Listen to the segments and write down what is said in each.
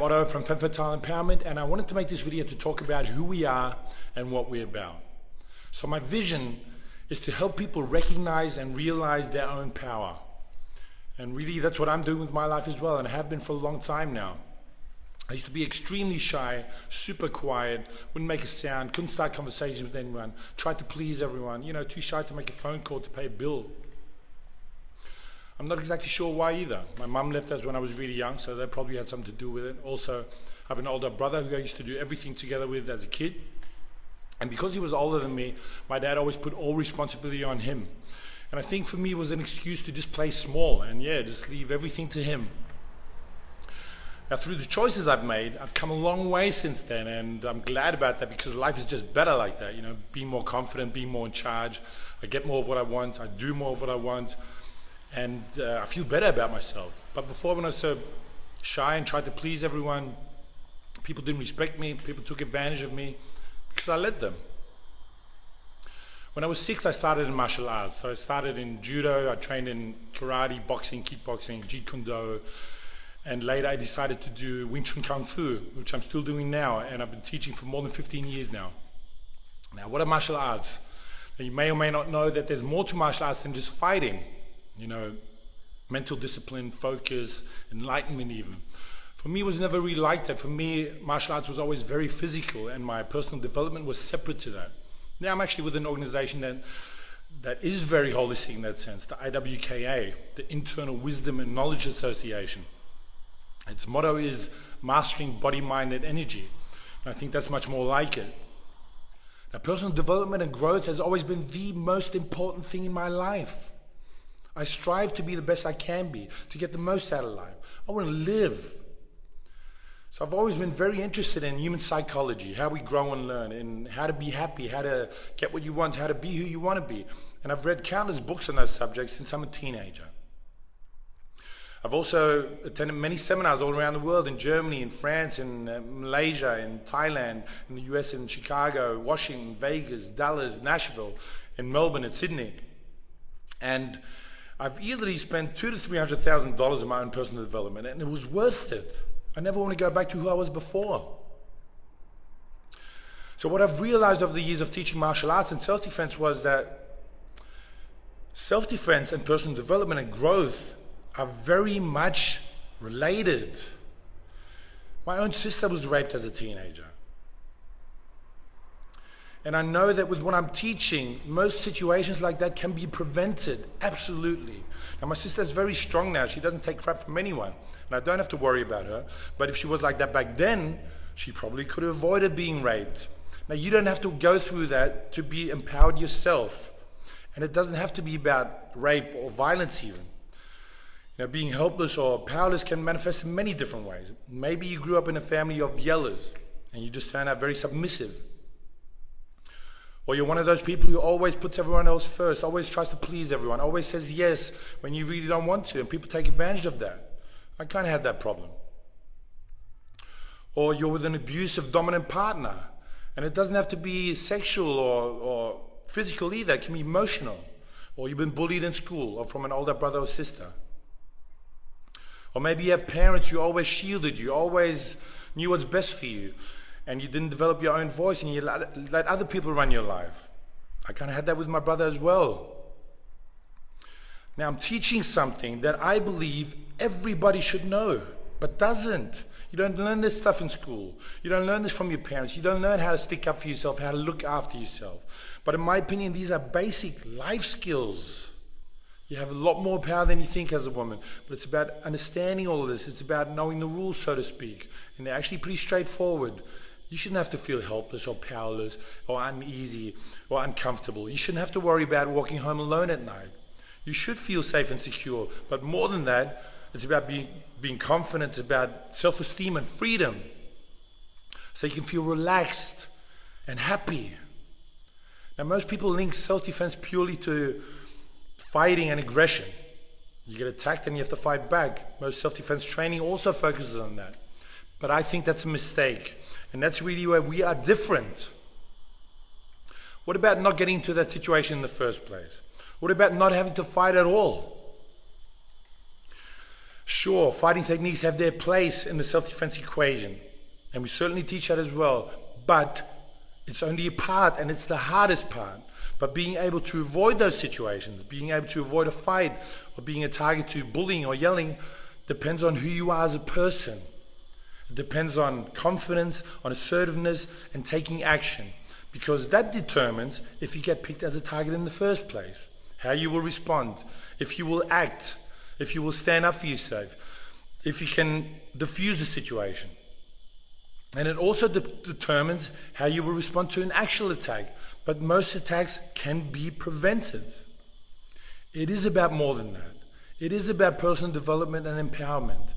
Otto from FemPowerment, and I wanted to make this video to talk about who we are and what we're about. So my vision is to help people recognize and realize their own power. And really that's what I'm doing with my life as well, and I have been for a long time now. I used to be extremely shy, super quiet, wouldn't make a sound, couldn't start conversations with anyone, tried to please everyone, too shy to make a phone call to pay a bill. I'm not exactly sure why either. My mum left us when I was really young, so that probably had something to do with it. Also, I have an older brother who I used to do everything together with as a kid. And because he was older than me, my dad always put all responsibility on him. And I think for me it was an excuse to just play small and just leave everything to him. Now through the choices I've made, I've come a long way since then, and I'm glad about that because life is just better like that, being more confident, being more in charge. I get more of what I want, I do more of what I want, and I feel better about myself. But before, when I was so shy and tried to please everyone, people didn't respect me, people took advantage of me because I let them. When I was 6, I started in martial arts. So I started in judo, I trained in karate, boxing, kickboxing, jeet kune do, and later I decided to do Wing Chun Kung Fu, which I'm still doing now, and I've been teaching for more than 15 years now. Now, what are martial arts? Now, you may or may not know that there's more to martial arts than just fighting. Mental discipline, focus, enlightenment even. For me, it was never really like that. For me, martial arts was always very physical, and my personal development was separate to that. Now I'm actually with an organization that is very holistic in that sense, the IWKA, the Internal Wisdom and Knowledge Association. Its motto is mastering body, mind, and energy. And I think that's much more like it. Now, personal development and growth has always been the most important thing in my life. I strive to be the best I can be, to get the most out of life. I want to live. So I've always been very interested in human psychology, how we grow and learn, and how to be happy, how to get what you want, how to be who you want to be. And I've read countless books on those subjects since I'm a teenager. I've also attended many seminars all around the world, in Germany, in France, in Malaysia, in Thailand, in the US, in Chicago, Washington, Vegas, Dallas, Nashville, in Melbourne, and Sydney. And I've easily spent $200,000 to $300,000 on my own personal development, and it was worth it. I never want to go back to who I was before. So what I've realized over the years of teaching martial arts and self-defense was that self-defense and personal development and growth are very much related. My own sister was raped as a teenager. And I know that with what I'm teaching, most situations like that can be prevented, absolutely. Now my sister's very strong now, she doesn't take crap from anyone, and I don't have to worry about her. But if she was like that back then, she probably could have avoided being raped. Now you don't have to go through that to be empowered yourself. And it doesn't have to be about rape or violence even. Being helpless or powerless can manifest in many different ways. Maybe you grew up in a family of yellers, and you just turned out very submissive. Or you're one of those people who always puts everyone else first, always tries to please everyone, always says yes when you really don't want to, and people take advantage of that. I kind of had that problem. Or you're with an abusive, dominant partner, and it doesn't have to be sexual or physical either, it can be emotional. Or you've been bullied in school, or from an older brother or sister. Or maybe you have parents who always shielded you, always knew what's best for you, and you didn't develop your own voice and you let other people run your life. I kind of had that with my brother as well. Now I'm teaching something that I believe everybody should know, but doesn't. You don't learn this stuff in school. You don't learn this from your parents. You don't learn how to stick up for yourself, how to look after yourself. But in my opinion, these are basic life skills. You have a lot more power than you think as a woman, but it's about understanding all of this. It's about knowing the rules, so to speak, and they're actually pretty straightforward. You shouldn't have to feel helpless or powerless or uneasy or uncomfortable. You shouldn't have to worry about walking home alone at night. You should feel safe and secure, but more than that, it's about being confident, it's about self-esteem and freedom, so you can feel relaxed and happy. Now most people link self-defense purely to fighting and aggression. You get attacked and you have to fight back. Most self-defense training also focuses on that. But I think that's a mistake. And that's really where we are different. What about not getting into that situation in the first place? What about not having to fight at all? Sure, fighting techniques have their place in the self-defense equation, and we certainly teach that as well, but it's only a part, and it's the hardest part. But being able to avoid those situations, being able to avoid a fight, or being a target to bullying or yelling, depends on who you are as a person. It depends on confidence, on assertiveness, and taking action, because that determines if you get picked as a target in the first place, how you will respond, if you will act, if you will stand up for yourself, if you can diffuse the situation. And it also determines how you will respond to an actual attack. But most attacks can be prevented. It is about more than that. It is about personal development and empowerment.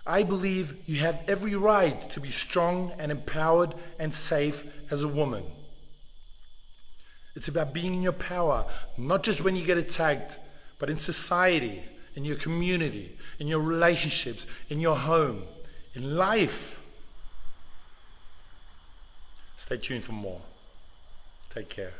I believe you have every right to be strong and empowered and safe as a woman. It's about being in your power, not just when you get attacked, but in society, in your community, in your relationships, in your home, in life. Stay tuned for more. Take care.